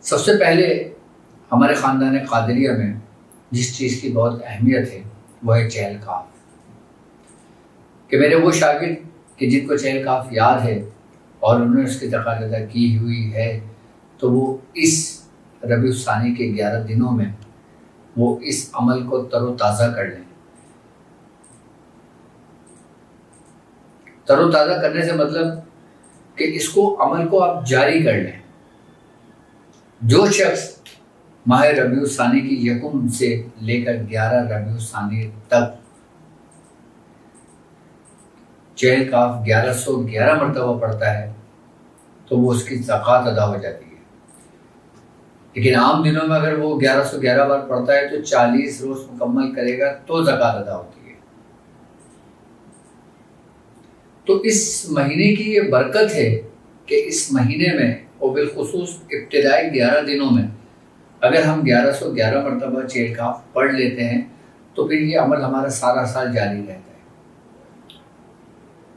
سب سے پہلے ہمارے خاندان قادریہ میں جس چیز کی بہت اہمیت ہے وہ ہے چہل کاف، کہ میرے وہ شاگرد کہ جن کو چہل کاف یاد ہے اور انہوں نے اس کی تقریر ادا کی ہوئی ہے، تو وہ اس ربیع الثانی کے 11 دنوں میں وہ اس عمل کو تر و تازہ کر لیں۔ تر و تازہ کرنے سے مطلب کہ اس کو عمل کو آپ جاری کر لیں۔ جو شخص ماہ ربیع الثانی کی 1 سے لے کر 11 ربیع الثانی تک چہل کاف 1111 مرتبہ پڑھتا ہے تو وہ اس کی زکوٰۃ ادا ہو جاتی ہے۔ لیکن عام دنوں میں اگر وہ 1111 بار پڑھتا ہے تو 40 روز مکمل کرے گا تو زکوٰۃ ادا ہوتی ہے۔ تو اس مہینے کی یہ برکت ہے کہ اس مہینے میں اور بالخصوص ابتدائی 11 دنوں میں اگر ہم 1111 مرتبہ چہل کاف پڑھ لیتے ہیں تو پھر یہ عمل ہمارا سارا سال جاری رہتا ہے،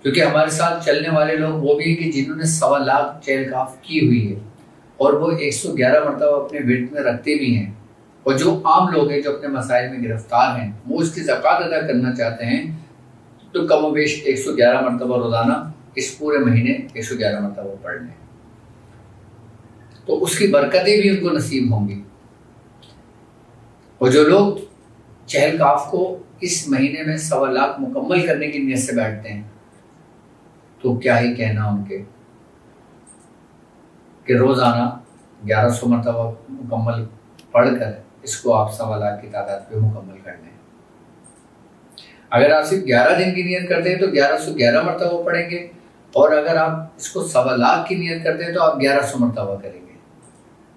کیونکہ ہمارے ساتھ چلنے والے لوگ وہ بھی ہیں کہ جنہوں نے 1.25 لاکھ چہل کاف کی ہوئی ہے اور وہ 111 مرتبہ اپنے ورد میں رکھتے بھی ہیں، اور جو عام لوگ ہیں جو اپنے مسائل میں گرفتار ہیں وہ اس کی زکوٰۃ ادا کرنا چاہتے ہیں تو کم و بیش 111 مرتبہ روزانہ اس پورے مہینے 111 مرتبہ پڑھ لیں تو اس کی برکتیں بھی ان کو نصیب ہوں گی۔ اور جو لوگ چہل کاف کو اس مہینے میں 1.25 لاکھ مکمل کرنے کی نیت سے بیٹھتے ہیں تو کیا ہی کہنا ان کے کہ روزانہ 1100 مرتبہ مکمل پڑھ کر اس کو آپ 1.25 لاکھ کی تعداد پہ مکمل کر لیں۔ اگر آپ صرف 11 دن کی نیت کرتے ہیں تو 1111 مرتبہ پڑھیں گے، اور اگر آپ اس کو 1.25 لاکھ کی نیت کرتے ہیں تو آپ 1100 مرتبہ کریں گے۔